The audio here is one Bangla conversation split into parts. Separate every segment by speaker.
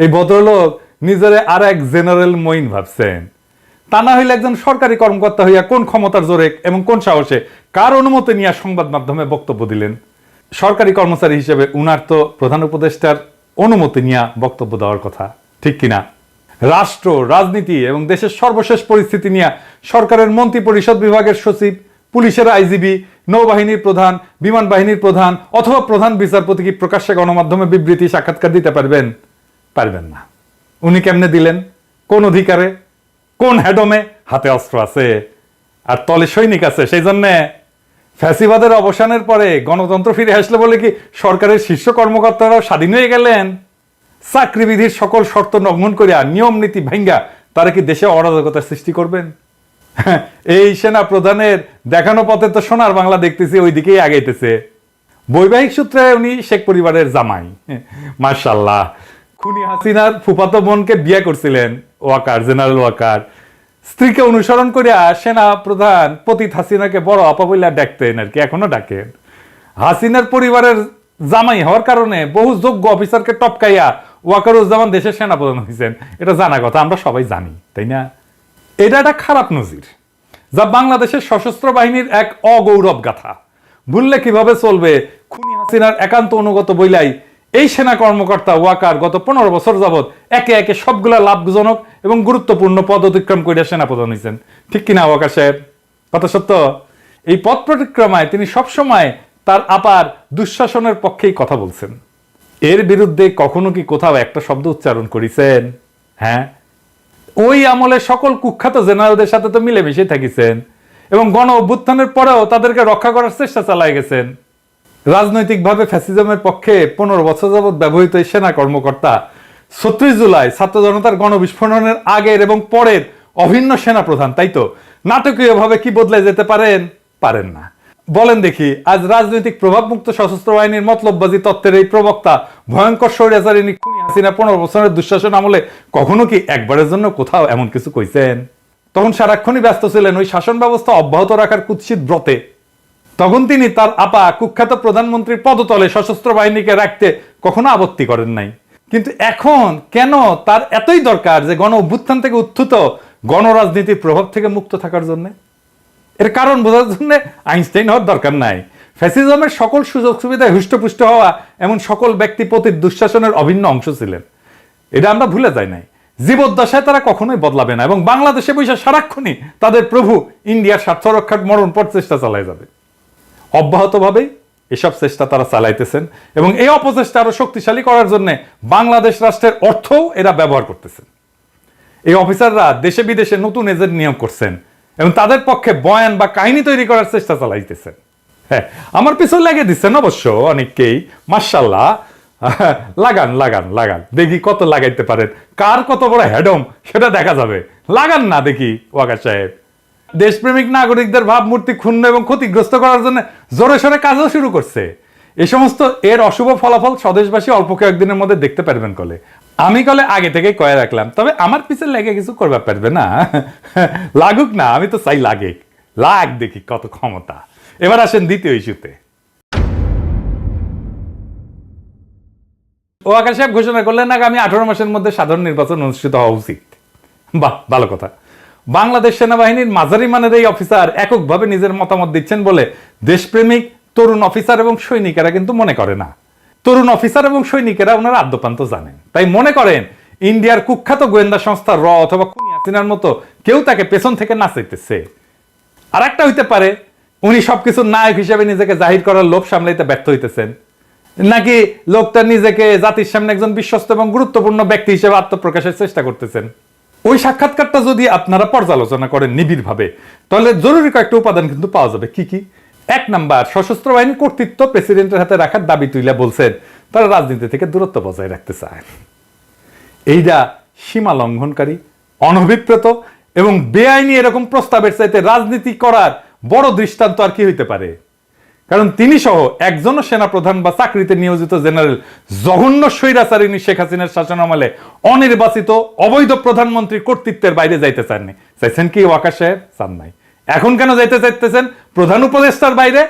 Speaker 1: এই ভদ্রলোক নিজের আর এক জেনারেল মঈন ভাবছেন। তা না হইলে একজন সরকারি কর্মকর্তা হইয়া কোন ক্ষমতার জোরে এবং কোন সাহসে কার অনুমতি নিয়ে সংবাদ মাধ্যমে বক্তব্য দিলেন? সরকারি কর্মচারী হিসেবে উনার তো প্রধান উপদেষ্টার অনুমতি নিয়ে বক্তব্য দেওয়ার কথা, ঠিক কিনা? রাষ্ট্র, রাজনীতি এবং দেশের সর্বশেষ পরিস্থিতি নিয়ে সরকারের মন্ত্রী পরিষদ বিভাগের সচিব, পুলিশের আইজিবি, নৌবাহিনীর প্রধান, বিমান বাহিনীর প্রধান অথবা প্রধান বিচারপতি কি প্রকাশ্যে গণমাধ্যমে বিবৃতি সাক্ষাৎকার দিতে পারবেন? পারবেন না। উনি কেমনে দিলেন? কোন অধিকারে? কোন হেডমে? হাতে অস্ত্র আছে আর তলে সৈনিক আছে। সেই জন্য ফ্যাসিবাদের অবসানের পরে গণতন্ত্র ফিরে আসলে বলে কি সরকারের শীর্ষ কর্মকর্তারাও স্বাধীন হয়ে গেলেন? চাকরিবিধির সকল শর্ত লঙ্ঘন করিয়া নিয়ম নীতি ভাঙ্গা তারা কি দেশে অরাজকতার সৃষ্টি করবেন? এই সেনা প্রধানের দেখানো পথে তো সোনার বাংলা দেখতেছি ওই দিকেই আগাইতেছে। বৈবাহিক সূত্রে উনি শেখ পরিবারের জামাই, মাশাআল্লাহ। খুনি হাসিনার ফুফাতো বোনকে বিয়ে করছিলেন ওয়াকার, জেনারেল ওয়াকার। স্ত্রীকে অনুসরণ করিয়া সেনা প্রধান পতিত হাসিনাকে বড় আপা বইলা ডাকতেন আর কি, এখনো ডাকেন। হাসিনার পরিবারের জামাই হওয়ার কারণে বহু যোগ্য অফিসারকে টপকাইয়া ওয়াকারুজ্জামান দেশের সেনাপ্রধান হয়েছেন। এটা জানা কথা, আমরা সবাই জানি, তাই না? এটা একটা খারাপ নজির, যা বাংলাদেশের সশস্ত্র বাহিনীর এক অগৌরব গাথা। ভুললে কিভাবে চলবে? খুনি হাসিনার একান্ত অনুগত বইলাই এই সেনা কর্মকর্তা ওয়াকার গত 15 বছর যাবৎ একে একে সবগুলা লাভজনক এবং গুরুত্বপূর্ণ পদ অতিক্রম করে সেনাপ্রধান হয়েছেন, ঠিক কিনা ওয়াকার সাহেব? কথা সত্য। এই পথ পরিক্রমায় তিনি সবসময় তার আপার দুঃশাসনের পক্ষেই কথা বলছেন। এর বিরুদ্ধে কখনো কি কোথাও একটা শব্দ উচ্চারণ করেছেন? হ্যাঁ, ওই আমলে সকল কুখ্যাত জেনারেলদের সাথে তো মিলেমিশে থাকিছেন এবং গণ অভ্যুত্থানের পরেও তাদেরকে রক্ষা করার চেষ্টা চালায় গেছেন। রাজনৈতিকভাবে ফ্যাসিজমের পক্ষে 15 বছর যাবৎ ব্যবহৃত এই সেনা কর্মকর্তা 36 জুলাই ছাত্র জনতার গণবিস্ফোরণের আগের এবং পরের অভিন্ন সেনা প্রধান, তাই তো? নাটকীয়ভাবে কি বদলে যেতে পারেন? পারেন না। বলেন দেখি, আজ রাজনৈতিক প্রভাবমুক্ত সশস্ত্র বাহিনীর মতলববাজি তত্ত্বের এই প্রবক্তা ভয়ঙ্কর স্বৈরাচারিণী খুনি হাসিনা 15 বছরের দুঃশাসন আমলে কখনো কি একবারের জন্য কোথাও এমন কিছু কইছেন? তখন সারাক্ষণই ব্যস্ত ছিলেন ওই শাসন ব্যবস্থা অব্যাহত রাখার কুৎসিত ব্রতে। তখন তিনি তার আপা কুখ্যাত প্রধানমন্ত্রীর পদতলে সশস্ত্র বাহিনীকে রাখতে কখনো আপত্তি করেন নাই। কিন্তু এখন কেন তার এতই দরকার যে গণ অভ্যুত্থান থেকে উত্থিত গণরাজনীতির প্রভাব থেকে মুক্ত থাকার জন্য? এর কারণ বোঝার জন্য আইনস্টাইন হওয়ার দরকার নাই। ফ্যাসিজমের সকল সুযোগ সুবিধায় হুষ্টপুষ্ট হওয়া এমন সকল ব্যক্তি প্রতি দুঃশাসনের অভিন্ন অংশ ছিলেন, এটা আমরা ভুলে যাই নাই। জীবদ্দশায় তারা কখনোই বদলাবে না এবং বাংলাদেশে বসে সারাক্ষণই তাদের প্রভু ইন্ডিয়ার স্বার্থ রক্ষার মরণপট চেষ্টা চালায় যাবে। অব্যাহতভাবেই এসব চেষ্টা তারা চালাইতেছেন এবং এই অপচেষ্টা আরো শক্তিশালী করার জন্য বাংলাদেশ রাষ্ট্রের অর্থও এরা ব্যবহার করতেছেন। এই অফিসাররা দেশে বিদেশে নতুন এজেন্ট নিয়োগ করছেন এবং তাদের পক্ষে বয়ান বা কাহিনী তৈরি করার চেষ্টা চালাইতেছেন। হ্যাঁ, আমার পিছনে লাগিয়ে দিচ্ছেন অবশ্য অনেককেই, মাশাআল্লাহ। লাগান লাগান লাগান, দেখি কত লাগাইতে পারেন, কার কত বড় হেডম সেটা দেখা যাবে। লাগান না দেখি ওয়াকার সাহেব। দেশপ্রেমিক নাগরিকদের ভাবমূর্তি ক্ষুণ্ণ এবং ক্ষতিগ্রস্ত করার জন্য জোরে সোরে কাজও শুরু করছে। এই সমস্ত এর অশুভ ফলাফল স্বদেশবাসী অল্প কয়েকদিনের মধ্যে দেখতে পারবেন কলে। আমি কলে আগে থেকে কয়ে রাখলাম, তবে আমার পিছনে লেগে কিছু করবে পারবে না। লাগুক না, আমি তো চাই লাগে, লাগ দেখি কত ক্ষমতা। এবার আসেন দ্বিতীয় ইস্যুতে। ওয়াকার সাহেব ঘোষণা করলেন আগামী 18 মাসের মধ্যে সাধারণ নির্বাচন অনুষ্ঠিত হওয়া উচিত। বাহ, ভালো কথা। বাংলাদেশ সেনাবাহিনীর মাঝারি মানের এই অফিসার এককভাবে নিজের মতামত দিচ্ছেন বলে দেশপ্রেমিক তরুণ অফিসার এবং সৈনিকেরা কিন্তু মনে করে না। তরুণ অফিসার এবং সৈনিকেরা ওনারা আদ্যপান্ত জানেন, তাই মনে করেন ইন্ডিয়ার কুখ্যাত গোয়েন্দা সংস্থা র অথবা খুনি হাসিনার মতো কেউ তাকে পেছন থেকে নাচাইতেছে। আর একটা হইতে পারে উনি সবকিছু নায়ক হিসেবে নিজেকে জাহির করার লোভ সামলাইতে ব্যর্থ হইতেছেন, নাকি লোকটা নিজেকে জাতির সামনে একজন বিশ্বস্ত এবং গুরুত্বপূর্ণ ব্যক্তি হিসেবে আত্মপ্রকাশের চেষ্টা করতেছেন। ওই সাক্ষাৎকারটা যদি আপনারা পর্যালোচনা করেন নিবিড় ভাবে, তাহলে জরুরি কয়েকটা উপাদান কিন্তু পাওয়া যাবে। কি কি? 1 নাম্বার, সশস্ত্র বাহিনীর কর্তৃত্ব প্রেসিডেন্টের হাতে রাখার দাবি তুলে বলছেন তারা রাজনীতি থেকে দূরত্ব বজায় রাখতে চায়। এইটা সীমা লঙ্ঘনকারী, অনভিপ্রেত এবং বেআইনি এরকম প্রস্তাবের চাইতে রাজনীতি করার বড় দৃষ্টান্ত আর কি হইতে পারে? কারণ তিনি সহ একজনও সেনাপ্রধান বা চাকরিতে নিয়োজিত জেনারেল জঘন্য স্বৈরাচারিণী শেখ হাসিনার শাসনামলে অনির্বাচিত অবৈধ প্রধানমন্ত্রীর কর্তৃত্বের বাইরে যাইতে চাননি। চাইছেন কি ওয়াকার সাহেব? চান নাই। এখন কেন যাইতে চাইতেছেন প্রধান উপদেষ্টার বাইরে?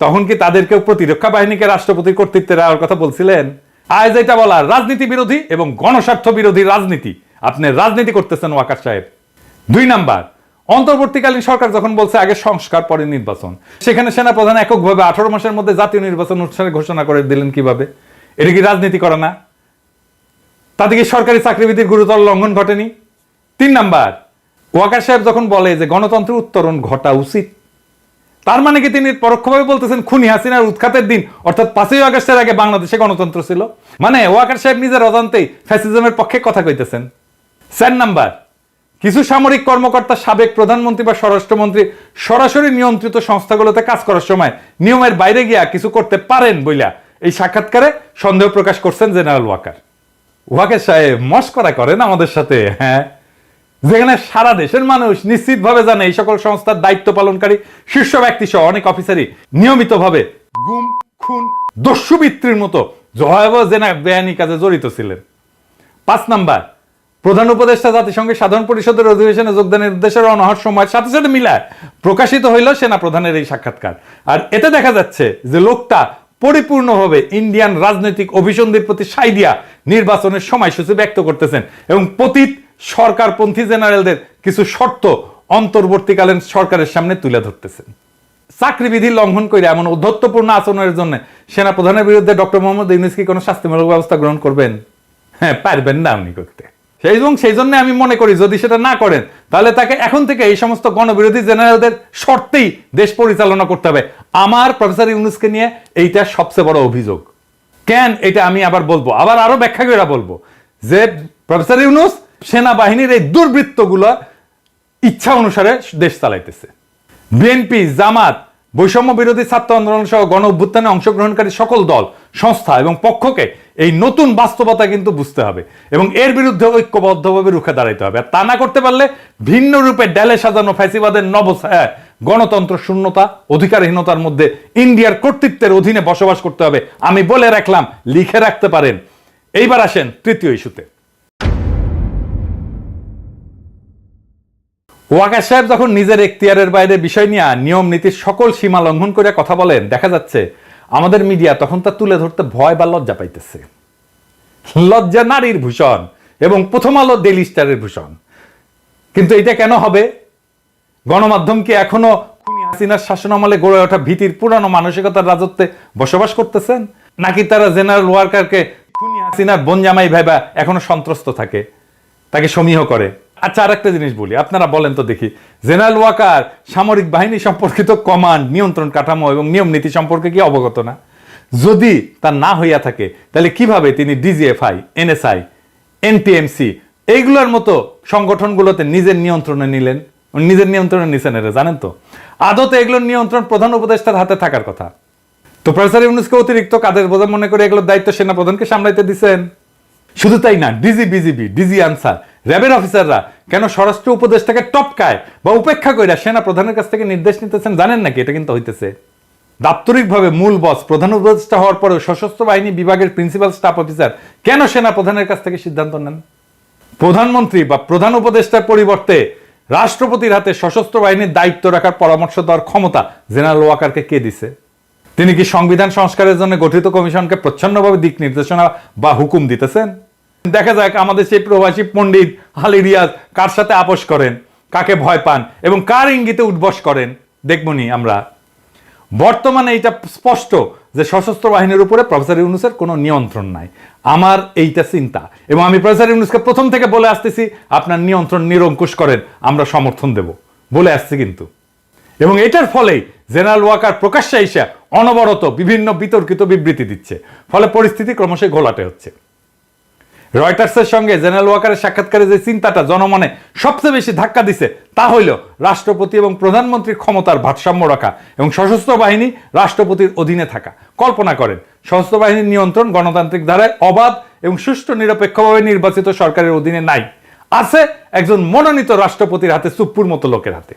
Speaker 1: তখন কি তাদেরকেও প্রতিরক্ষা বাহিনীকে রাষ্ট্রপতির কর্তৃত্বে দেওয়ার কথা বলছিলেন? আজ এটা বলার রাজনীতি বিরোধী এবং গণস্বার্থ বিরোধী রাজনীতি আপনি রাজনীতি করতেছেন ওয়াকার সাহেব। 2 নাম্বার, অন্তর্বর্তীকালীন সরকার যখন বলছে আগে সংস্কার পরে নির্বাচন, সেখানে সেনাপ্রধান এককভাবে 18 মাসের মধ্যে জাতীয় নির্বাচন অনুষ্ঠানে ঘোষণা করে দিলেন কিভাবে? এটা কি রাজনীতি করে না? তাতে কি সরকারি চাকরিবিধির গুরুতর লঙ্ঘন ঘটেনি? 3 নাম্বার, ওয়াকার সাহেব যখন বলে যে গণতন্ত্রের উত্তরণ ঘটা উচিত, তার মানে কি তিনি পরোক্ষভাবে বলতেছেন খুনি হাসিনার উৎখাতের দিন অর্থাৎ 5ই আগস্টের আগে বাংলাদেশে গণতন্ত্র ছিল? মানে ওয়াকার সাহেব নিজের অজান্তেই ফ্যাসিজমের পক্ষে কথা কইতেছেন। 4 নাম্বার, কিছু সামরিক কর্মকর্তা সাবেক প্রধানমন্ত্রী বা স্বরাষ্ট্রমন্ত্রী সরাসরি নিয়ন্ত্রিত সংস্থাগুলোতে কাজ করার সময় নিয়মের বাইরে গিয়া কিছু করতে পারেন বইলা এই সাক্ষাৎকারে সন্দেহ প্রকাশ করছেন জেনারেল ওয়াকার। ওয়াকার সাহেব মস্করা করেন আমাদের সাথে, হ্যাঁ, যেখানে সারা দেশের মানুষ নিশ্চিতভাবে জানে এই সকল সংস্থার দায়িত্ব পালনকারী শীর্ষ ব্যক্তি সহ অনেক অফিসারই নিয়মিতভাবে গুম, খুন, দস্যুবৃত্তির মতো ভয়াবহ বেআইনি কাজে জড়িত ছিলেন। 5 নাম্বার, প্রধান উপদেষ্টা জাতিসংঘের সাধারণ পরিষদের অধিবেশনে যোগদানের উদ্দেশ্যে রওনা হওয়ার সময় সাথে সাথে মিলায় প্রকাশিত হইল সেনা প্রধানের এই সাক্ষাৎকার। আর এতে দেখা যাচ্ছে যে লোকটা পরিপূর্ণভাবে ইন্ডিয়ান রাজনৈতিক অভিসন্ধির প্রতি সাই দিয়া নির্বাচনের সময়সূচি ব্যক্ত করতেছেন এবং পতিত সরকারপন্থী জেনারেলদের কিছু শর্ত অন্তর্বর্তীকালীন সরকারের সামনে তুলে ধরতেছেন। চাকরিবিধি লঙ্ঘন করে এমন ঔদ্ধত্যপূর্ণ আচরণের জন্য সেনা প্রধানের বিরুদ্ধে ডক্টর মোহাম্মদ ইউনূস কি কোনো শাস্তিমূলক ব্যবস্থা গ্রহণ করবেন? হ্যাঁ, পারবেন না উনি করতে। সেই জন্য আমি মনে করি যদি সেটা না করেন তাহলে তাকে এখন থেকে এই সমস্ত গণবিরোধী জেনারেলদের শর্তেই দেশ পরিচালনা করতে হবে। আমার প্রফেসর ইউনূসকে নিয়ে এইটা সবচেয়ে বড় অভিযোগ। কেন এটা আমি আবার বলবো, আবার আরো ব্যাখ্যা করে বলবো যে প্রফেসর ইউনূস সেনাবাহিনীর এই দুর্বৃত্তগুলো ইচ্ছা অনুসারে দেশ চালাইতেছে। বিএনপি, জামাত, বৈষম্য বিরোধী ছাত্র আন্দোলন সহ গণ অভ্যুত্থানে অংশগ্রহণকারী সকল দল, সংস্থা এবং পক্ষকে এই নতুন বাস্তবতা কিন্তু বুঝতে হবে এবং এর বিরুদ্ধে ঐক্যবদ্ধভাবে রুখে দাঁড়াইতে হবে। আর তা না করতে পারলে ভিন্ন রূপে ডেলে সাজানো ফ্যাসিবাদের নবছায়া গণতন্ত্র শূন্যতা, অধিকারহীনতার মধ্যে ইন্ডিয়ার কর্তৃত্বের অধীনে বসবাস করতে হবে। আমি বলে রাখলাম, লিখে রাখতে পারেন। এইবার আসেন তৃতীয় ইস্যুতে। ওয়াকার সাহেব যখন নিজের এখতিয়ারের বাইরে বিষয় নিয়ে নিয়ম নীতির সকল সীমা লঙ্ঘন করে কথা বলেন, দেখা যাচ্ছে আমাদের মিডিয়া তখন তা তুলে ধরতে ভয় বা লজ্জা পাইতেছে। লজ্জা নারীর ভূষণ এবং প্রথম আলো, ডেইলি স্টারের ভূষণ। কিন্তু এটা কেন হবে? গণমাধ্যম কি এখনো খুনি হাসিনার শাসনামলে গড়ে ওঠা ভীতির পুরানো মানসিকতার রাজত্বে বসবাস করতেছেন, নাকি তারা জেনারেল ওয়াকারকে খুনি হাসিনার বনজামাই ভাইবা এখনো সন্ত্রস্ত থাকে, তাকে সমীহ করে? আচ্ছা, আর একটা জিনিস বলি, আপনারা বলেন তো দেখি, জেনারেল ওয়াকার সামরিক বাহিনী সম্পর্কিত কমান্ড, নিয়ন্ত্রণ কাঠামো এবং নিয়ম নীতি সম্পর্কে কি অবগত না? যদি তা না হইয়া থাকে তাহলে কিভাবে তিনি ডিজিএফআই, এনএসআই, এনটিএমসি এইগুলোর মতো সংগঠনগুলোতে নিজের নিয়ন্ত্রণে নিলেন? নিজের নিয়ন্ত্রণে নিছেন এরা জানেন তো? আদতে এগুলোর নিয়ন্ত্রণ প্রধান উপদেষ্টার হাতে থাকার কথা। তো প্রফেসর ইউনূসকে অতিরিক্ত কাদের বোঝা মনে করে এগুলোর দায়িত্ব সেনা প্রধানকে সামলাইতে দিচ্ছেন। শুধু তাই না, ডিজি, বিজিবি, ডিজি আনসার, র্যাবের অফিসাররা কেন স্বরাষ্ট্র উপদেষ্টাকে টপকায় বা উপেক্ষা করে সেনা প্রধানের কাছ থেকে নির্দেশ নিতেছেন জানেন নাকি? এটা কিন্তু হইতেছে। দাপ্তরিকভাবে মূল বস প্রধান উপদেষ্টা হওয়ার পরেও সশস্ত্র বাহিনী বিভাগের প্রিন্সিপাল স্টাফ অফিসার কেন সেনা প্রধানের কাছ থেকে সিদ্ধান্ত নেন? প্রধানমন্ত্রী বা প্রধান উপদেষ্টার পরিবর্তে রাষ্ট্রপতির হাতে সশস্ত্র বাহিনীর দায়িত্ব রাখার পরামর্শ দেওয়ার ক্ষমতা জেনারেল ওয়াকারকে কে দিছে? তিনি কি সংবিধান সংস্কারের জন্য গঠিত কমিশনকে প্রচ্ছন্নভাবে দিক নির্দেশনা বা হুকুম দিতেছেন? দেখা যাক আমাদের সেই প্রবাসী পণ্ডিত আলী রিয়াজ কার সাথে আপোষ করেন, কাকে ভয় পান এবং কার ইঙ্গিতে উঠবস করেন, দেখবনি আমরা। বর্তমানে এটা স্পষ্ট যে সশস্ত্র বাহিনীর উপরে প্রফেসর ইউনূসের কোনো নিয়ন্ত্রণ নাই। আমার এইটা চিন্তা এবং আমি প্রফেসর ইউনূসকে প্রথম থেকে বলে আসতেছি, আপনার নিয়ন্ত্রণ নিরঙ্কুশ করেন, আমরা সমর্থন দেব বলে আসছি কিন্তু। এবং এটার ফলেই জেনারেল ওয়াকার প্রকাশ্যে এসে অনবরত বিভিন্ন বিতর্কিত বিবৃতি দিচ্ছে, ফলে পরিস্থিতি ক্রমশই ঘোলাটে হচ্ছে। রয়টার্সের সঙ্গে জেনারেল ওয়াকারের সাক্ষাৎকারে যে চিন্তাটা জনমনে সবচেয়ে বেশি ধাক্কা দিছে তা হইল রাষ্ট্রপতি এবং প্রধানমন্ত্রীর ক্ষমতার ভারসাম্য রাখা এবং সশস্ত্র বাহিনী রাষ্ট্রপতির অধীনে থাকা। কল্পনা করেন, সশস্ত্র বাহিনীর নিয়ন্ত্রণ গণতান্ত্রিক ধারায় অবাধ এবং সুষ্ঠু নিরপেক্ষভাবে নির্বাচিত সরকারের অধীনে নাই, আছে একজন মনোনীত রাষ্ট্রপতির হাতে, চুপ্পুর মতো লোকের হাতে।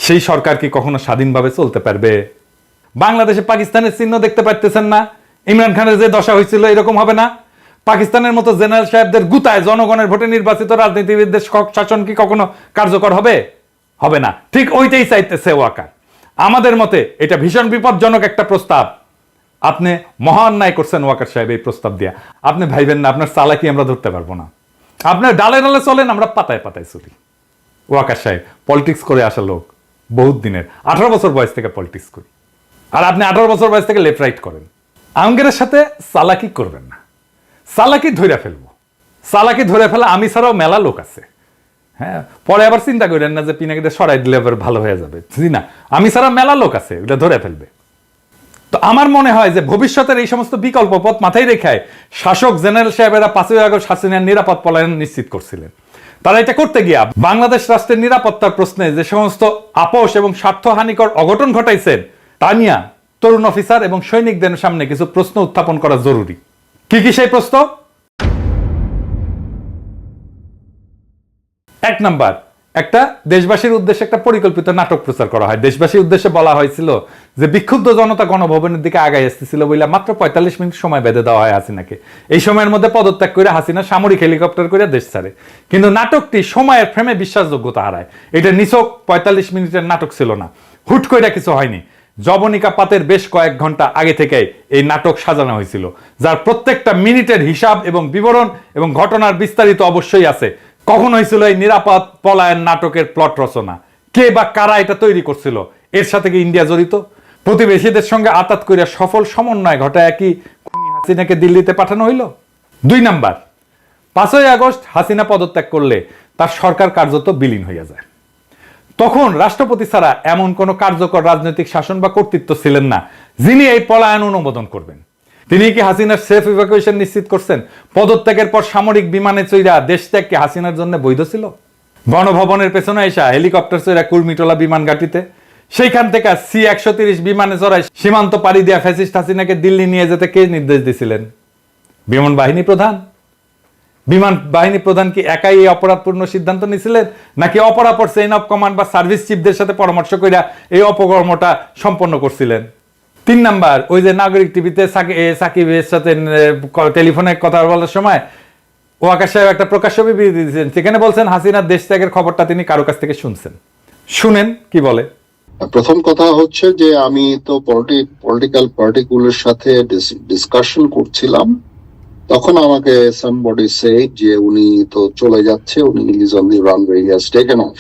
Speaker 1: সেই সরকার কি কখনো স্বাধীনভাবে চলতে পারবে? বাংলাদেশে পাকিস্তানের চিহ্ন দেখতে পারতেছেন না? ইমরান খানের যে দশা হয়েছিল এরকম হবে না? পাকিস্তানের মতো জেনারেল সাহেবদের গুতায় জনগণের ভোটে নির্বাচিত রাজনীতিবিদদের শাসন কি কখনো কার্যকর হবে? হবে না। ঠিক ওইটাই চাইতেছে ওয়াকার। আমাদের মতে এটা ভীষণ বিপজ্জনক একটা প্রস্তাব। আপনি মহা অন্যায় করছেন ওয়াকার সাহেব এই প্রস্তাব দিয়া। আপনি ভাইবেন না আপনার চালাকি আমরা ধরতে পারবো না। আপনার ডালে ডালে চলেন, আমরা পাতায় পাতায় চলি। ওয়াকার সাহেব পলিটিক্স করে আসা লোক, বহুত দিনের, 18 বছর বয়স থেকে পলিটিক্স করি। আর আপনি 18 বছর বয়স থেকে লেফট রাইট করেন। আঙ্গেরের সাথে চালাকি করবেন না, চালাকি ধরে ফেলবো। চালাকি ধরে ফেলা আমি ছাড়াও মেলা লোক আছে। হ্যাঁ, পরে আবার চিন্তা করেন না যে পিনাকিটা সরাই দিলে আবার ভালো হয়ে যাবে। না, আমি ছাড়া মেলা লোক আছে, ওটা ধরে ফেলবে। তো আমার মনে হয় যে ভবিষ্যতের এই সমস্ত বিকল্প পথ মাথায় রেখে শাসক জেনারেল সাহেবেরা 5ই আগস্ট হাসিনার নিরাপদ পলায়ন নিশ্চিত করছিলেন। তারা এটা করতে গিয়া বাংলাদেশ রাষ্ট্রের নিরাপত্তার প্রশ্নে যে সমস্ত আপোষ এবং স্বার্থহানিকর অঘটন ঘটাইছেন তা নিয়ে তরুণ অফিসার এবং সৈনিকদের সামনে কিছু প্রশ্ন উত্থাপন করা জরুরি। কি কি সেই প্রশ্ন? 1 নাম্বার, একটা দেশবাসীর উদ্দেশ্যে একটা পরিকল্পিত নাটক প্রচার করা হয়। দেশবাসীর উদ্দেশ্যে বলা হয়েছিল যে বিক্ষুব্ধ জনতা গণভবনের দিকে আগায় আসতেছিল বলে মাত্র 45 মিনিট সময় বেঁধে দেওয়া হয় হাসিনাকে। এই সময়ের মধ্যে পদত্যাগ করে হাসিনা সামরিক হেলিকপ্টার করে দেশ ছাড়ে। কিন্তু নাটকটি সময়ের ফ্রেমে বিশ্বাসযোগ্যতা হারায়। এটা নিছক 45 মিনিটের নাটক ছিল না, হুট করে কিছু হয়নি। জবনিকা পাতের বেশ কয়েক ঘন্টা আগে থেকে এই নাটক সাজানো হয়েছিল, যার প্রত্যেকটা মিনিটের হিসাব এবং বিবরণ এবং ঘটনার বিস্তারিত অবশ্যই আছে। কখন হয়েছিল এই নিরাপদ পলায়ন নাটকের প্লট রচনা, কে বা কারা এটা তৈরি করছিল, এর সাথে কি ইন্ডিয়া জড়িত? প্রতিবেশীদের সঙ্গে আতাত করিয়া সফল সমন্বয় ঘটায় কি খুনি হাসিনাকে দিল্লিতে পাঠানো হইল? 2 নাম্বার, 5ই আগস্ট হাসিনা পদত্যাগ করলে তার সরকার কার্যত বিলীন হইয়া যায়। তখন রাষ্ট্রপতি ছাড়া এমন কোন কার্যকর রাজনৈতিক শাসন বা কর্তৃত্ব ছিলেন না যিনি এই পলায়ন অনুমোদন করবেন। তিনি কি হাসিনার সেফ ইভাকুয়েশন নিশ্চিত করছেন? পদত্যাগের পর সামরিক বিমানে চইরা দেশ ত্যাগ কি হাসিনার জন্য বৈধ ছিল? গণভবনের পেছনে এসা হেলিকপ্টার চইরা কুর্মিটোলা বিমান ঘাটিতে, সেইখান থেকে C-130 বিমানে চড়াই সীমান্ত পাড়ি দিয়া ফ্যাসিস্ট হাসিনাকে দিল্লি নিয়ে যেতে কে নির্দেশ দিয়েছিলেন? বিমান বাহিনী প্রধান। বিমান বাহিনী প্রধান কি একাই এই অপরাধপূর্ণ সিদ্ধান্ত নিয়েছিলেন, নাকি অপরাপর চেইন অফ কমান্ড বা সার্ভিস চিফদের সাথে পরামর্শ কইরা এই অপকর্মটা সম্পন্ন করছিলেন? 3 নাম্বার, ওই যে নাগরিক টিভিতে সাকিবের সাথে টেলিফোনে কথা বলার সময় ওয়াকার সাহেব একটা প্রকাশ্য বিবৃতি দিয়েছেন, সেখানে বলছেন হাসিনার দেশ ত্যাগের খবরটা তিনি কারো কাছ থেকে শুনছেন। শুনেন কি বলে।
Speaker 2: প্রথম কথা হচ্ছে যে আমি তো পলিটিক্যাল পার্টিগুলোর সাথে ডিসকাশন করছিলাম, তখন আমাকে সামবডি সে যে উনি তো চলে যাচ্ছে, উনি is on the runway, he has taken off.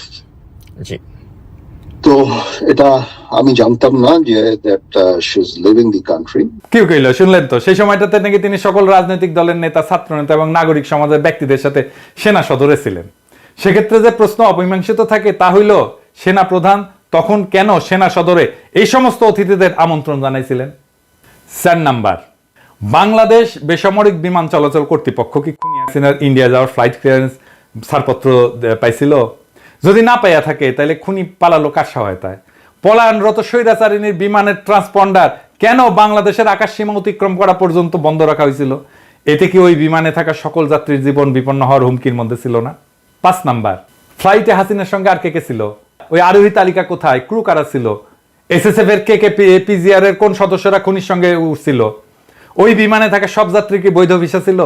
Speaker 2: জি, তো এটা আমি জানতাম না যে that she is leaving the country.
Speaker 1: কেউ কইলো, শুনলেন তো, সেই সময়টাতে নাকি তিনি সকল রাজনৈতিক দলের নেতা, ছাত্র নেতা এবং নাগরিক সমাজের ব্যক্তিদের সাথে সেনা সদরে ছিলেন। সেক্ষেত্রে যে প্রশ্ন অমীমাংসিত থাকে তা হইল, সেনা প্রধান তখন কেন সেনা সদরে এই সমস্ত অতিথিদের আমন্ত্রণ জানাইছিলেন? 4 নাম্বার, বাংলাদেশ বেসামরিক বিমান চলাচল কর্তৃপক্ষ কি খুনি হাসিনার ইন্ডিয়া যাওয়ার ফ্লাইট ক্লিয়ারেন্স ছাড়পত্র পাইছিল? যদি না পাইয়া থাকে তাহলে খুনি পালালো কার সহায়তায়? পলায়নরত স্বৈরাচারিণীর বিমানের ট্রান্সপন্ডার কেন বাংলাদেশের আকাশ সীমা অতিক্রম করা পর্যন্ত বন্ধ রাখা হয়েছিল? এতে কি ওই বিমানে থাকা সকল যাত্রীর জীবন বিপন্ন হওয়ার হুমকির মধ্যে ছিল না? 5 নাম্বার, ফ্লাইটে হাসিনার সঙ্গে আর কে কে ছিল? ওই আরোহী তালিকা কোথায়? ক্রু কারা ছিল? SSF এর কে PGR এর কোন সদস্যরা খুনির সঙ্গে উঠছিল? ওই বিমানে থাকা সব যাত্রী কি বৈধ ভিসা ছিল?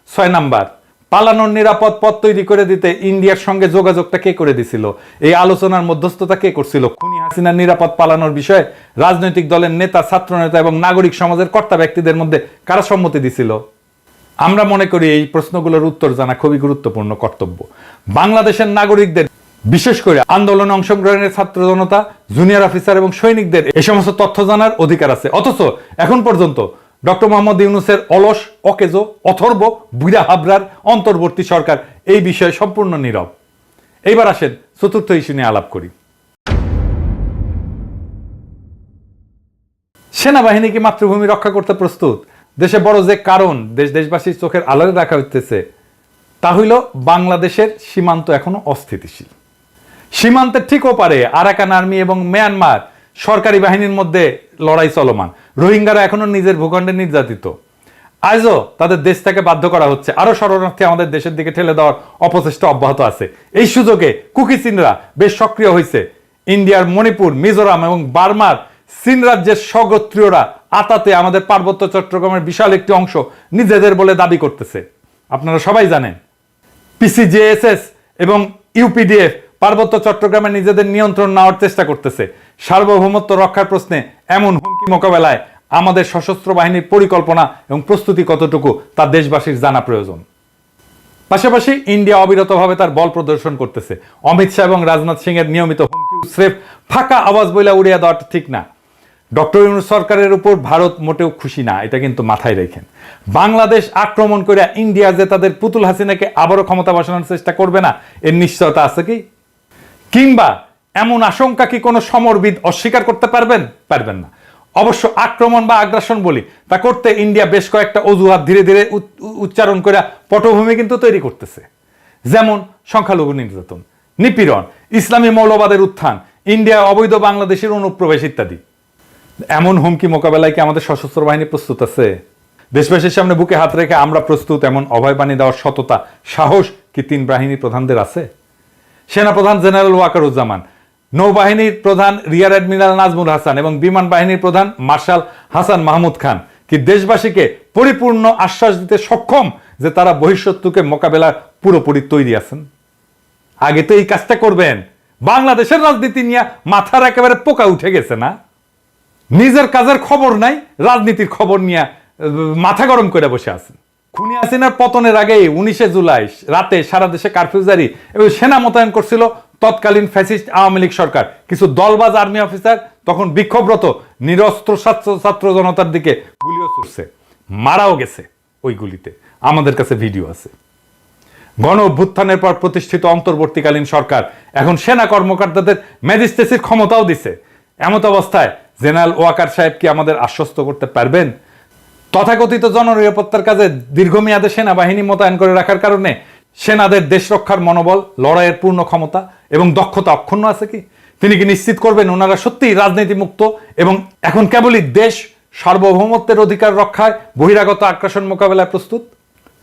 Speaker 1: 6 নাম্বার, পালানোর নিরাপদ পথ তৈরি করে দিতে ইন্ডিয়ার সঙ্গে যোগাযোগটা কে করে দিছিল? এই আলোচনার মধ্যস্থতা কে করছিল? খুনি হাসিনার নিরাপদ পালানোর বিষয়ে রাজনৈতিক দলের নেতা, ছাত্র নেতা এবং নাগরিক সমাজের কর্তা ব্যক্তিদের মধ্যে কারা সম্মতি দিছিল? আমরা মনে করি এই প্রশ্নগুলোর উত্তর জানা খুবই গুরুত্বপূর্ণ কর্তব্য। বাংলাদেশের নাগরিকদের, বিশেষ করে আন্দোলনে অংশগ্রহণের ছাত্র জনতা, জুনিয়র অফিসার এবং সৈনিকদের এই সমস্ত তথ্য জানার অধিকার আছে। অথচ এখন পর্যন্ত ডক্টর মোহাম্মদ ইউনূসের অলস, অকেজো, অথর্ব, বুইড়া হাবরার অন্তর্বর্তী সরকার এই বিষয়ে সম্পূর্ণ নীরব। এইবার আসেন চতুর্থ ইস্যু নিয়ে আলাপ করি। সেনাবাহিনী কি মাতৃভূমি রক্ষা করতে প্রস্তুত? দেশে বড় যে কারণ দেশবাসীর চোখের আড়ালে রাখা হইতেছে তা হইল বাংলাদেশের সীমান্ত এখনো অস্থিতিশীল। সীমান্তের ঠিক ওপারে আরাকান আর্মি এবং মিয়ানমার সরকারি বাহিনীর মধ্যে লড়াই চলমান। রোহিঙ্গারা এখনো নিজের ভূখণ্ডে নির্যাতিত। আজও তাদের দেশ থেকে বাধ্য করা হচ্ছে। আরো শরণার্থী আমাদের দেশের দিকে ঠেলে দেওয়ার অপচেষ্টা অব্যাহত আছে। এই সুযোগে কুকি চীনরা বেশ সক্রিয় হয়েছে। ইন্ডিয়ার মণিপুর, মিজোরাম এবং বার্মার চীন রাজ্যের স্বগোত্রীয়রা আতাতে আমাদের পার্বত্য চট্টগ্রামের বিশাল একটি অংশ নিজেদের বলে দাবি করতেছে। আপনারা সবাই জানেন PCJSS এবং UPDF পার্বত্য চট্টগ্রামে নিজেদের নিয়ন্ত্রণ নেওয়ার চেষ্টা করতেছে। সার্বভৌমত্ব রক্ষার প্রশ্নে এমন হুমকি মোকাবেলায় আমাদের সশস্ত্র বাহিনীর পরিকল্পনা এবং প্রস্তুতি কতটুকু তা দেশবাসীর জানা প্রয়োজন। পাশাপাশি ইন্ডিয়া অবিরতভাবে তার বল প্রদর্শন করতেছে। অমিত শাহ এবং রাজনাথ সিং এর নিয়মিত হুমকি স্রেফ ফাঁকা আওয়াজ বইলা উড়িয়ে দেওয়াটা ঠিক না। ডক্টর ইউনূস সরকারের উপর ভারত মোটেও খুশি না, এটা কিন্তু মাথায় রেখেন। বাংলাদেশ আক্রমণ করে ইন্ডিয়া যে তাদের পুতুল হাসিনাকে আবারও ক্ষমতা বসানোর চেষ্টা করবে না এর নিশ্চয়তা আছে কি? কিংবা এমন আশঙ্কা কি কোনো সমরবিদ অস্বীকার করতে পারবেন না। অবশ্য আক্রমণ বা আগ্রাসন বলি তা করতে ইন্ডিয়া বেশ কয়েকটা অজুহাত ধীরে ধীরে উচ্চারণ করে পটভূমি কিন্তু তৈরি করতেছে। যেমন সংখ্যালঘু নির্যাতন, নিপীড়ন, ইসলামী মৌলবাদের উত্থান, ইন্ডিয়া অবৈধ বাংলাদেশের অনুপ্রবেশ ইত্যাদি। এমন হুমকি মোকাবেলায় কি আমাদের সশস্ত্র বাহিনী প্রস্তুত আছে? দেশবাসীর সামনে বুকে হাত রেখে আমরা প্রস্তুত এমন অভয় বাণী দেওয়ার সততা, সাহস কি তিন বাহিনী প্রধানদের আছে? সেনাপ্রধান জেনারেল ওয়াকারুজ্জামান, নৌবাহিনীর প্রধান রিয়ার অ্যাডমিরাল নাজমুল হাসান এবং বিমান বাহিনীর প্রধান মার্শাল হাসান মাহমুদ খান কি দেশবাসীকে পরিপূর্ণ আশ্বাস দিতে সক্ষম যে তারা বহিঃশত্রুকে মোকাবেলার পুরোপুরি তৈরি আছেন? আগে তো এই কাজটা করবেন। বাংলাদেশের রাজনীতি নিয়ে মাথার একেবারে পোকা উঠে গেছে না? নিজের কাজের খবর নাই, রাজনীতির খবর নিয়ে মাথা গরম করে বসে আছেন। খুনি হাসিনার পতনের আগে 19 জুলাই রাতে সারা দেশে কারফিউ জারি এবং সেনা মোতায়েন করছিল তৎকালীন ফ্যাসিস্ট আওয়ামী লীগ সরকার। কিছু দলবাজ আর্মি অফিসার তখন বিক্ষোভরত নিরস্ত্র ছাত্র জনতার দিকে গুলিও ছুটছে, মারাও গেছে ওই গুলিতে। আমাদের কাছে ভিডিও আছে। গণ অভ্যুত্থানের পর প্রতিষ্ঠিত অন্তর্বর্তীকালীন সরকার এখন সেনা কর্মকর্তাদের ম্যাজিস্ট্রেসির ক্ষমতাও দিছে। এমত অবস্থায় জেনারেল ওয়াকার সাহেব কি আমাদের আশ্বস্ত করতে পারবেন তথাকথিত জননিরাপত্তার কাজে দীর্ঘমেয়াদে সেনাবাহিনী মোতায়েন করে রাখার কারণে সেনাদের দেশ রক্ষার মনোবল, লড়াইয়ের পূর্ণ ক্ষমতা এবং দক্ষতা অক্ষুণ্ণ আছে কি? তিনি কি নিশ্চিত করবেন ওনারা সত্যিই রাজনীতি মুক্ত এবং এখন কেবলই দেশ সার্বভৌমত্বের অধিকার রক্ষায় বহিরাগত আগ্রাসন মোকাবেলায় প্রস্তুত?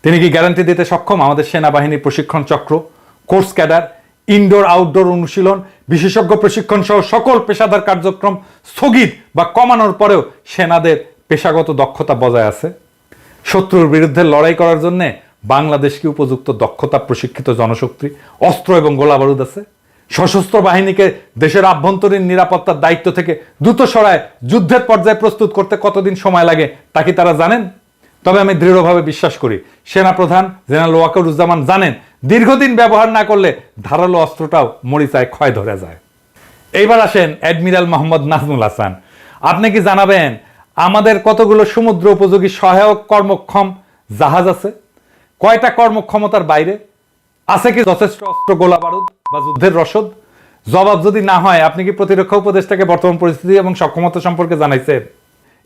Speaker 1: তিনি কি গ্যারান্টি দিতে সক্ষম আমাদের সেনাবাহিনীর প্রশিক্ষণ চক্র, কোর্স ক্যাডার, ইনডোর আউটডোর অনুশীলন, বিশেষজ্ঞ প্রশিক্ষণ সহ সকল পেশাদার কার্যক্রম স্থগিত বা কমানোর পরেও সেনাদের পেশাগত দক্ষতা বজায় আছে? শত্রুর বিরুদ্ধে লড়াই করার জন্য বাংলাদেশ কি উপযুক্ত দক্ষতা, প্রশিক্ষিত জনশক্তি, অস্ত্র এবং গোলাবারুদ আছে? সশস্ত্র বাহিনীকে দেশের আভ্যন্তরীণ নিরাপত্তার দায়িত্ব থেকে দ্রুত সরায় যুদ্ধের পর্যায়ে প্রস্তুত করতে কতদিন সময় লাগে তা কি তারা জানেন? তবে আমি দৃঢ়ভাবে বিশ্বাস করি সেনাপ্রধান জেনারেল ওয়াকারুজ্জামান জানেন দীর্ঘদিন ব্যবহার না করলে ধারালো অস্ত্রটাও মরিচায় ক্ষয় ধরে যায়। এইবার আসেন অ্যাডমিরাল মোহাম্মদ নাজমুল হাসান, আপনি কি জানাবেন আমাদের কতগুলো সমুদ্র উপযোগী সহায়ক কর্মক্ষম জাহাজ আছে? কয়টা কর্মক্ষমতার বাইরে আছে? কি যথেষ্ট অস্ত্র, গোলা বারুদ বা যুদ্ধের রসদ? জবাব যদি না হয় আপনি কি প্রতিরক্ষা উপদেষ্টাকে বর্তমান পরিস্থিতি এবং সক্ষমতা সম্পর্কে জানাইছেন?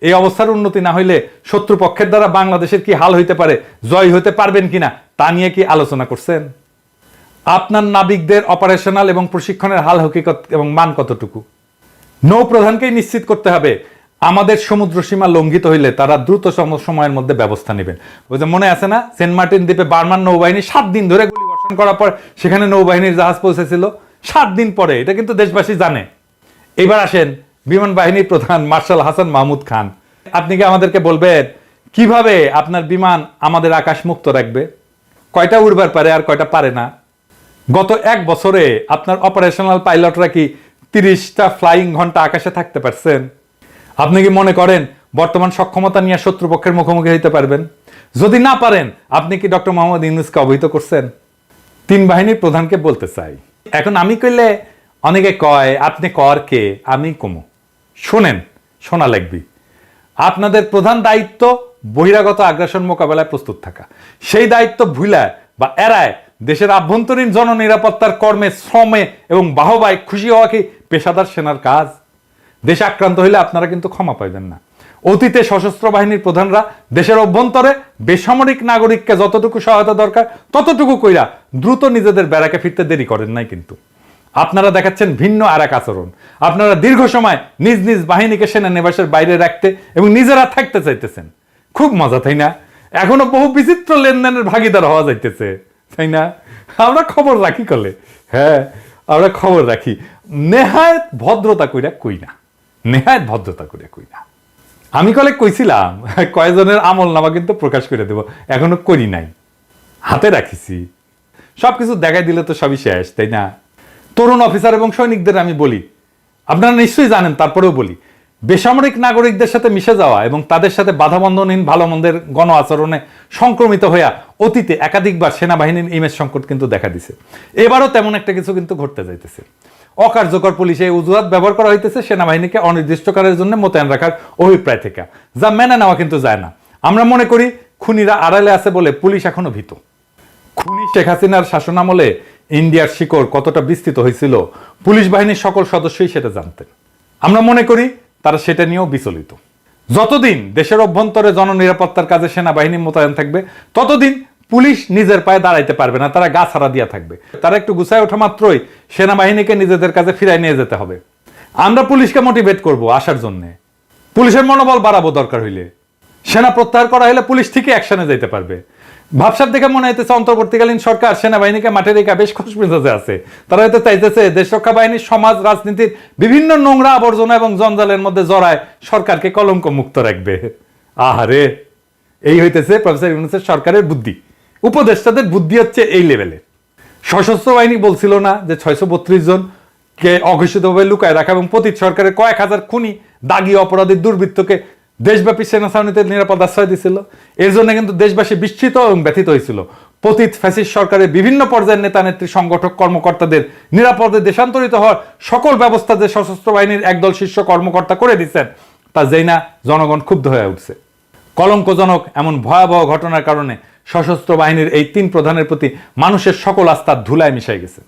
Speaker 1: এই অবস্থার উন্নতি না হইলে শত্রুপক্ষের দ্বারা বাংলাদেশের কি হাল হইতে পারে, জয় হইতে পারবেন কিনা তা নিয়ে কি আলোচনা করছেন? আপনার নাবিকদের অপারেশনাল এবং প্রশিক্ষণের হাল হকিকত এবং মান কতটুকু? নৌ প্রধানকেই নিশ্চিত করতে হবে আমাদের সমুদ্র সীমা লঙ্ঘিত হইলে তারা দ্রুত সময়ের মধ্যে ব্যবস্থা নেবেন। ওই যে মনে আছে না, সেন্ট মার্টিন দ্বীপে বার্মান নৌবাহিনী 7 দিন ধরে গুলি বর্ষণ করার পর সেখানে নৌবাহিনীর জাহাজ পৌঁছেছিল 7 দিন পরে। এটা কিন্তু দেশবাসী জানে। এবার আসেন বিমান বাহিনীর প্রধান মার্শাল হাসান মাহমুদ খান, আপনি কি আমাদেরকে বলবেন কিভাবে আপনার বিমান আমাদের আকাশ মুক্ত রাখবে? কয়টা উড়বার পারে আর কয়টা পারে না? গত 1 বছরে আপনার অপারেশনাল পাইলটরা কি 30টা ফ্লাইং ঘন্টা আকাশে থাকতে পারছেন? আপনি কি মনে করেন বর্তমান সক্ষমতা নিয়ে শত্রুপক্ষের মুখোমুখি হইতে পারবেন? যদি না পারেন আপনি কি ডক্টর মোহাম্মদ ইউনূসকে অবহিত করছেন? 3 বাহিনীর প্রধানকে বলতে চাই, এখন আমি কইলে অনেকে কয় আপনি কর কে, আমি কমু। শোনেন, শোনা লাগবি। আপনাদের প্রধান দায়িত্ব বহিরাগত আগ্রাসন মোকাবেলায় প্রস্তুত থাকা। সেই দায়িত্ব ভুলায় বা এড়ায় দেশের আভ্যন্তরীণ জননিরাপত্তার কর্মে, শ্রমে এবং বাহবায় খুশি হওয়া কি পেশাদার সেনার কাজ? দেশ আক্রান্ত হইলে আপনারা কিন্তু ক্ষমা পাইবেন না। অতীতে সশস্ত্র বাহিনীর প্রধানরা দেশের অভ্যন্তরে বেসামরিক নাগরিককে যতটুকু সহায়তা দরকার ততটুকু কইরা দ্রুত নিজেদের ব্যারাকে ফিরতে দেরি করেন নাই। কিন্তু আপনারা দেখাচ্ছেন ভিন্ন আর এক আচরণ। আপনারা দীর্ঘ সময় নিজ নিজ বাহিনীকে সেনানিবাসের বাইরে রাখতে এবং নিজেরা থাকতে চাইতেছেন। খুব মজা, তাই না? এখনো বহু বিচিত্র লেনদেনের ভাগিদার হওয়া যাইতেছে, তাই না? আমরা খবর রাখি কলে, হ্যাঁ আমরা খবর রাখি। নেহায়েত ভদ্রতা কইরা কই না, নেহায়েত ভদ্রতা করে কই না। আমি কলে কইছিলাম কয়েকজনের আমল নামা কিন্তু প্রকাশ করে দেব, এখনো করি নাই, হাতে রাখিছি। সবকিছু দেখাই দিলে তো সবই শেষ, তাই না? তরুণ অফিসার এবং সৈনিকদের আমি বলি, আপনারা নিশ্চয়ই জানেন তারপরেও বলি, বেসামরিক নাগরিকদের সাথে মিশে যাওয়া এবং তাদের সাথে বাধাবন্ধনহীন ভালো মন্দের গণ আচরণে সংক্রমিত হইয়া অতীতে একাধিকবার সেনাবাহিনীর ইমেজ সংকট কিন্তু দেখা দিছে। এবারও তেমন একটা কিছু কিন্তু ঘটতে যাইতেছে। অকার্যকর পুলিশে অজুহাত ব্যবহার করা হইতেছে সেনাবাহিনীকে অনির্দিষ্টকালের জন্য মোতায়েন রাখার অভিপ্রায় থেকে, যা মেনে নেওয়া কিন্তু যায় না। আমরা মনে করি খুনিরা আড়ালে আছে বলে পুলিশ এখনো ভীত। খুনি শেখ হাসিনার শাসনামলে ইন্ডিয়ার শিকড় কতটা বিস্তৃত হয়েছিল পুলিশ বাহিনীর সকল সদস্যই সেটা জানতেন। আমরা মনে করি তারা সেটা নিয়েও বিচলিত। যতদিন দেশের অভ্যন্তরে জননিরাপত্তার কাজে সেনাবাহিনী মোতায়েন থাকবে ততদিন পুলিশ নিজের পায়ে দাঁড়াইতে পারবে না, তারা গা ছাড়া দিয়া থাকবে। তারা একটু গুছায় ওঠা মাত্রই সেনাবাহিনীকে নিজেদের কাছে ফিরাই নিয়ে যেতে হবে। আমরা পুলিশকে মোটিভেট করব আসার জন্য, পুলিশের মনোবল বাড়াবো, দরকার হইলে সেনা প্রত্যাহার করা হলে পুলিশ ঠিকই অ্যাকশনে যেতে পারবে। ভাবসাব দেখে মনে হইতেছে অন্তর্বর্তীকালীন সরকার সেনাবাহিনীকে মাঠে রেখা বেশ খুশ মেজাজে আছে। তারা হয়তো চাইতেছে দেশ রক্ষা বাহিনীর সমাজ রাজনীতির বিভিন্ন নোংরা আবর্জনা এবং জঞ্জালের মধ্যে জড়ায় সরকারকে কলঙ্ক মুক্ত রাখবে। আহারে, এই হইতেছে প্রফেসর ইউনূসের সরকারের বুদ্ধি। উপদেষ্টাদের বুদ্ধি হচ্ছে এই লেভেলে। সশস্ত্র বাহিনী বলছিল না যে 632 জনকে অঘোষিতভাবে লুকায় রাখা এবং পতিত সরকারের কয়েক হাজার খুনি দাগি অপরাধী দুর্বৃত্তকে দেশব্যাপী সেনা ছাউনিতে নিরাপদ আশ্রয় দিছিল। এর জন্য কিন্তু দেশবাসী বিস্মিত এবং ব্যথিত হয়েছিল। পতিত ফ্যাসিস্ট সরকারের বিভিন্ন পর্যায়ের নেতা নেত্রী সংগঠক কর্মকর্তাদের নিরাপদে দেশান্তরিত হওয়ার সকল ব্যবস্থা যে সশস্ত্র বাহিনীর একদল শীর্ষ কর্মকর্তা করে দিচ্ছেন তা যেই না জনগণ ক্ষুব্ধ হয়ে উঠছে। কলঙ্কজনক এমন ভয়াবহ ঘটনার কারণে সশস্ত্র বাহিনীর এই 3 প্রধানের প্রতি মানুষের সকল আস্থা ধুলায় মিশে গেছে।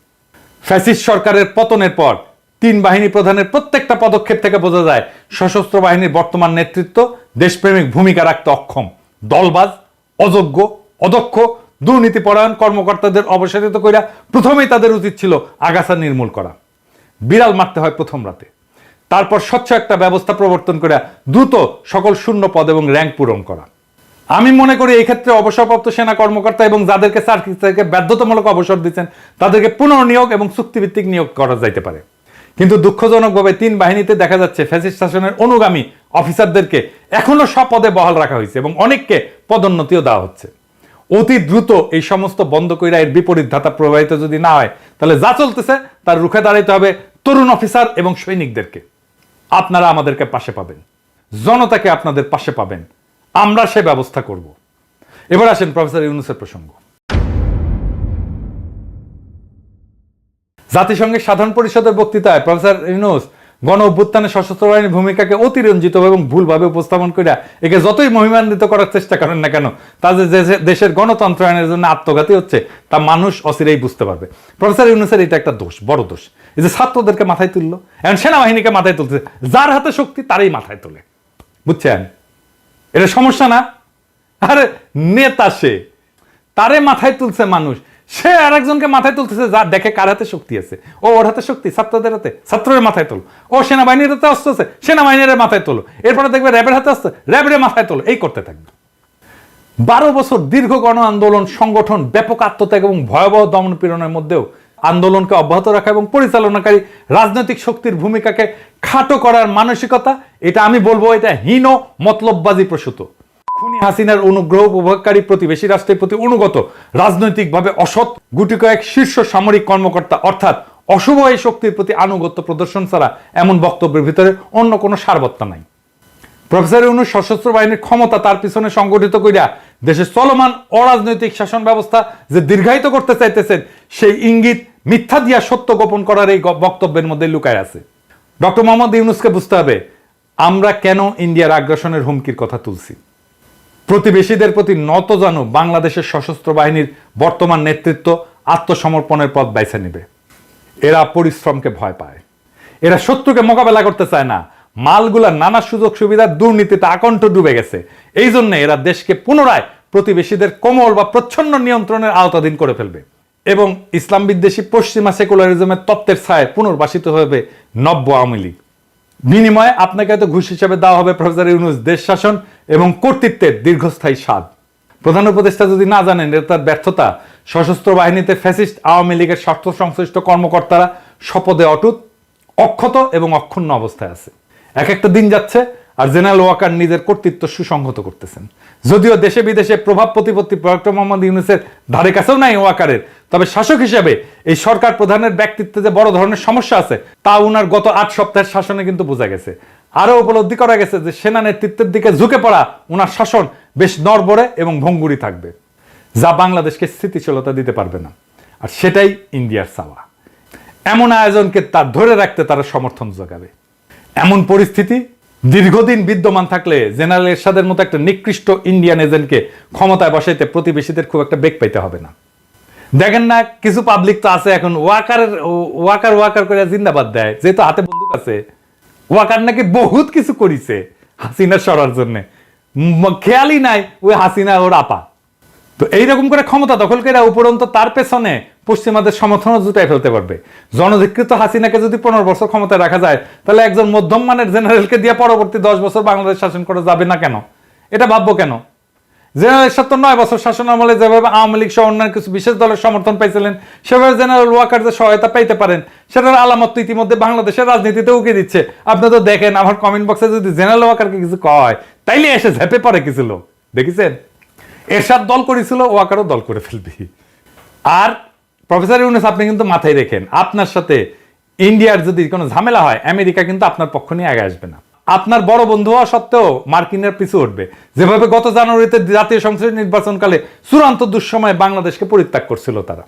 Speaker 1: ফ্যাসিস্ট সরকারের পতনের পর 3 বাহিনী প্রধানের প্রত্যেকটা পদক্ষেপ থেকে বোঝা যায় সশস্ত্র বাহিনীর বর্তমান নেতৃত্ব দেশপ্রেমিক ভূমিকা রাখতে অক্ষম। দলবাজ, অযোগ্য, অদক্ষ, দুর্নীতিপরায়ণ কর্মকর্তাদের অবসারিত কইরা প্রথমেই তাদের উচিত ছিল আগাছা নির্মূল করা। বিড়াল মারতে হয় প্রথম রাতে, তারপর স্বচ্ছ একটা ব্যবস্থা প্রবর্তন করে দ্রুত সকল শূন্য পদ এবং র্যাঙ্ক পূরণ করা। আমি মনে করি এই ক্ষেত্রে অবসরপ্রাপ্ত সেনা কর্মকর্তা এবং যাদেরকে চাকরি থেকে বাধ্যতামূলক অবসর দিচ্ছেন তাদেরকে পুনর্নিয়োগ এবং চুক্তিভিত্তিক নিয়োগ করা যাইতে পারে। কিন্তু দুঃখজনকভাবে 3 বাহিনীতে দেখা যাচ্ছে ফ্যাসিস্ট শাসনের অনুগামী অফিসারদেরকে এখনো সব পদে বহাল রাখা হয়েছে এবং অনেককে পদোন্নতিও দেওয়া হচ্ছে। অতি দ্রুত এই সমস্ত বন্ধ কইরা এর বিপরীত ধাতা প্রবাহিত যদি না হয় তাহলে যা চলতেছে তার রুখে দাঁড়াইতে হবে তরুণ অফিসার এবং সৈনিকদেরকে। আপনারা আমাদেরকে পাশে পাবেন, জনতাকে আপনাদের পাশে পাবেন, আমরা সে ব্যবস্থা করব। এবার আসেন প্রফেসর ইউনূসের প্রসঙ্গ। জাতিসংঘের সাধারণ পরিষদের বক্তৃতায় প্রফেসর ইউনূস গণ অভ্যুত্থানে সশস্ত্র বাহিনীর ভূমিকাকে অতিরঞ্জিত এবং ভুলভাবে উপস্থাপন করে একে যতই মহিমান্বিত করার চেষ্টা করেন না কেন তা যে দেশের গণতন্ত্রায়নের জন্য আত্মঘাতী হচ্ছে তা মানুষ অচিরেই বুঝতে পারবে। প্রফেসর ইউনূসের এটা একটা দোষ, বড় দোষ। এই যে ছাত্রদেরকে মাথায় তুললো, এখন সেনাবাহিনীকে মাথায় তুলছে, যার হাতে শক্তি তারই মাথায় তোলে। বুঝছেন, এটা সমস্যা না? আরে নেতা সে, তারে মাথায় তুলছে মানুষ, সে আর একজনকে মাথায় তুলতেছে যা দেখে কার হাতে শক্তি আছে। ও ওর হাতে শক্তি, ছাত্রদের হাতে, ছাত্রের মাথায় তোলো। ও সেনাবাহিনীর হাতে অস্ত্র আছে, সেনাবাহিনীর মাথায় তোলো। এরপরে দেখবে র্যাবের হাতে আসছে, র্যাবের মাথায় তোলো। এই করতে থাকবে। 12 বছর দীর্ঘ গণ আন্দোলন সংগঠন, ব্যাপক আত্মত্যাগ এবং ভয়াবহ দমন পীড়নের মধ্যেও আন্দোলনকে অব্যাহত রাখা এবং পরিচালনাকারী রাজনৈতিক শক্তির ভূমিকাকে খাটো করার মানসিকতা, এটা আমি বলবো এটা হীন মতলববাজি প্রসূত। খুনি হাসিনার অনুগ্রহ উপভোগকারী প্রতিবেশী রাষ্ট্রের প্রতি অনুগত রাজনৈতিকভাবে অসৎ গুটি কয়েক শীর্ষ সামরিক কর্মকর্তা অর্থাৎ অশুভ এই শক্তির প্রতি আনুগত্য প্রদর্শন ছাড়া এমন বক্তব্যের ভিতরে অন্য কোনো সারবত্তা নাই। প্রফেসর ইউনূস সশস্ত্র বাহিনীর ক্ষমতা তার পিছনে সংগঠিত কইরা দেশের চলমান অরাজনৈতিক শাসন ব্যবস্থা যে দীর্ঘায়িত করতে চাইতেছেন সেই ইঙ্গিত মিথ্যা দিয়া সত্য গোপন করার এই বক্তব্যের মধ্যে লুকায় আছে। ডক্টর মোহাম্মদ ইউনূসকে বুঝতে হবে আমরা কেন ইন্ডিয়ার আগ্রাসনের হুমকির কথা তুলছি। প্রতিবেশীদের প্রতি নত জানু বাংলাদেশের সশস্ত্র বাহিনীর বর্তমান নেতৃত্ব আত্মসমর্পণের পথ বেছে নেবে। এরা পরিশ্রমকে ভয় পায়, এরা শত্রুকে মোকাবেলা করতে চায় না। মালগুলা নানা সুযোগ সুবিধার দুর্নীতিতে আকণ্ঠ ডুবে গেছে। এই জন্য এরা দেশকে পুনরায় প্রতিবেশীদের কোমল বা প্রচ্ছন্ন নিয়ন্ত্রণের আওতাধীন করে ফেলবে এবং ইসলাম বিদ্বেষী পশ্চিমা সেকুলারিজমের তত্ত্বের ছায় পুনর্বাসিত হবে নব্য আওয়ামী লীগ। বিনিময়ে আপনাকে হয়তো ঘুষ হিসেবে দেওয়া হবে প্রফেসর ইউনূস দেশ শাসন এবং কর্তৃত্বের দীর্ঘস্থায়ী স্বাদ। প্রধান উপদেষ্টা যদি না জানেন এটা তার ব্যর্থতা। সশস্ত্র বাহিনীতে ফ্যাসিস্ট আওয়ামী লীগের স্বার্থ সংশ্লিষ্ট কর্মকর্তারা শপথে অটুট, অক্ষত এবং অক্ষুণ্ণ অবস্থায় আছে। এক একটা দিন যাচ্ছে আর জেনারেল ওয়াকার নিজের কর্তৃত্ব সুসংহত করতেছেন। যদিও দেশে বিদেশে প্রভাব প্রতিপত্তি ডক্টর মোহাম্মদ ইউনূসের ধারে কাছেও নাই ওয়াকারের, তবে শাসক হিসেবে এই সরকার প্রধানের ব্যক্তিত্বে যে বড় ধরনের সমস্যা আছে তা উনার গত 8 সপ্তাহের শাসনে কিন্তু বোঝা গেছে। আরো উপলব্ধি করা গেছে যে সেনা নেতৃত্বের দিকে ঝুঁকে পড়া ওনার শাসন বেশ নড়বড়ে এবং ভঙ্গুরি থাকবে, যা বাংলাদেশকে স্থিতিশীলতা দিতে পারবে না। আর সেটাই ইন্ডিয়ার চাওয়া। এমন আয়োজনকে তার ধরে রাখতে তারা সমর্থন যোগাবে। এমন পরিস্থিতি দীর্ঘদিন বিদ্যমান থাকলে জেনারেল এরশাদের মতো একটা নিকৃষ্ট ইন্ডিয়ান এজেন্টকে ক্ষমতায় বসাইতে প্রতিবেশীদের খুব একটা বেগ পাইতে হবে না। দেখেন না, কিছু পাবলিক তো আছে এখন ওয়াকার করে জিন্দাবাদ দেয়, যেহেতু হাতে বন্দুক আছে। ওয়াকার নাকি বহুত কিছু করিছে হাসিনা সরার জন্য, খেয়ালই নাই ওই হাসিনা ওর আপা। তো এইরকম করে ক্ষমতা দখল করে উপরন্ত তার পেছনে পশ্চিমাদের সমর্থনও জুটাই ফেলতে পারবে। জনধিকৃত হাসিনাকে যদি 15 বছর ক্ষমতায় রাখা যায়, তাহলে একজন মধ্যম মানের জেনারেলকে দিয়ে পরবর্তী 10 বছর বাংলাদেশ শাসন করা যাবে না কেন? এটা ভাববো কেন? জেনারেল 9 বছর শাসন আমলে যেভাবে আওয়ামী লীগ সহ অন্যান্য কিছু বিশেষ দলের সমর্থন পাইছিলেন, সেভাবে জেনারেল ওয়াকার যে সহায়তা পাইতে পারেন, সেটার আলামত তো ইতিমধ্যে বাংলাদেশের রাজনীতিতে উকে দিচ্ছে। আপনি তো দেখেন, আমার কমেন্ট বক্সে যদি জেনারেল ওয়াকারকে কিছু কয়, তাইলে এসে ঝেপে পড়ে কিছু লোক, দেখেছেন? এরশাদ দল করেছিল, ওয়াকারও দল করে ফেলবি। আর প্রফেসর ইউনূস, আপনি কিন্তু মাথায় রেখেন, আপনার সাথে ইন্ডিয়ার যদি কোনো ঝামেলা হয়, আমেরিকা কিন্তু আপনার পক্ষ নিয়ে আগে আসবে না। আপনার বড় বন্ধু হওয়া সত্ত্বেও মার্কিনের পিছু উঠবে, যেভাবে গত জানুয়ারিতে জাতীয় সংসদ নির্বাচনকালে চূড়ান্ত দুঃসময়ে বাংলাদেশকে পরিত্যাগ করছিল তারা।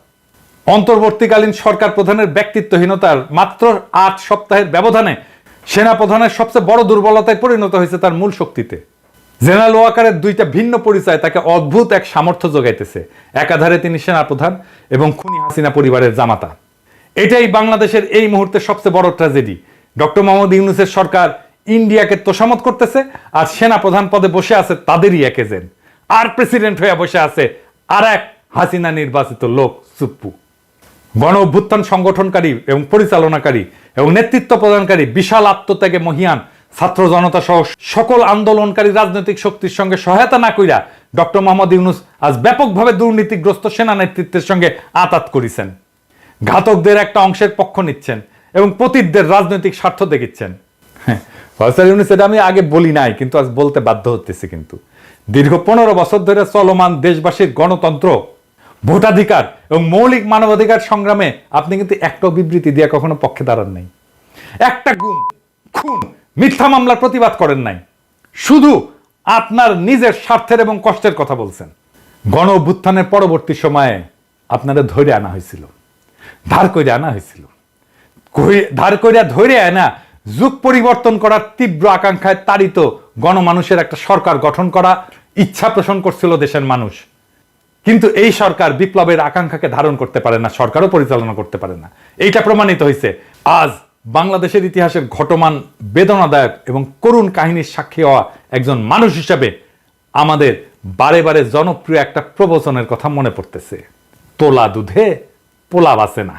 Speaker 1: অন্তর্বর্তীকালীন সরকার প্রধানের ব্যক্তিত্বহীনতার মাত্র 8 সপ্তাহের ব্যবধানে সেনা প্রধানের সবচেয়ে বড় দুর্বলতায় পরিণত হয়েছে তার মূল শক্তিতে। জেনারেল ওয়াকারের দুইটা ভিন্ন পরিচয় তাকে অদ্ভুত এক সামর্থ্য যোগাইতেছে। একাধারে তিনি সেনাপ্রধান এবং খুনি হাসিনা পরিবারের জামাতা। এটাই বাংলাদেশের এই মুহূর্তে সবচেয়ে বড় ট্র্যাজেডি। ডক্টর মোহাম্মদ ইউনূসের সরকার ইন্ডিয়াকে তোষামত করতেছে, আর সেনা প্রধান পদে বসে আছে তাদেরই এক এজেন্ট, আর প্রেসিডেন্ট হয়ে বসে আছে আর এক হাসিনা নির্বাচিত লোক সুপ্পু। গণ অভ্যুত্থান সংগঠনকারী এবং পরিচালনাকারী এবং নেতৃত্ব প্রদানকারী বিশাল আত্মত্যাগে মহিয়ান ছাত্র জনতা সহ সকল আন্দোলনকারী রাজনৈতিক শক্তির সঙ্গে সহায়তা না কইরা ডক্টর মোহাম্মদ ইউনূস আজ ব্যাপকভাবে দুর্নীতিগ্রস্ত সেনা নেতৃত্বের সঙ্গে আঁতাত করেছেন। ঘাতকদের একটা অংশের পক্ষ নিচ্ছেন এবং পতিতদের রাজনৈতিক স্বার্থ দেখিচ্ছেন। প্রফেসর ইউনূস, এটা আমি আগে বলি নাই, কিন্তু আজ বলতে বাধ্য হতেছি। কিন্তু দীর্ঘ 15 বছর ধরে চলমান দেশবাসীর গণতন্ত্র, ভোটাধিকার এবং মৌলিক মানবাধিকার সংগ্রামে আপনি কিন্তু একটা বিবৃতি দিয়ে কখনো পক্ষে দাঁড়ান নাই। একটা গুম, খুন, মিথ্যা মামলার প্রতিবাদ করেন নাই। শুধু আপনার নিজের স্বার্থের এবং কষ্টের কথা বলছেন। গণ অভ্যুত্থানের পরবর্তী সময়ে আপনারা ধরে আনা হয়েছিল, ধার করে আনা হয়েছিল, ধার করে ধরে আনা যুগ পরিবর্তন করার তীব্র আকাঙ্ক্ষায় তাড়িত গণমানুষের একটা সরকার গঠন করা ইচ্ছা পোষণ করছিল দেশের মানুষ। কিন্তু এই সরকার বিপ্লবের আকাঙ্ক্ষাকে ধারণ করতে পারে না, সরকারও পরিচালনা করতে পারে না। এইটা প্রমাণিত হয়েছে। আজ বাংলাদেশের ইতিহাসের ঘটমান বেদনাদায়ক এবং করুণ কাহিনীর সাক্ষী হওয়া একজন মানুষ হিসাবে আমাদের বারে বারে জনপ্রিয় একটা প্রবচনের কথা মনে পড়তেছে, তোলা দুধে পোলা বাসে না।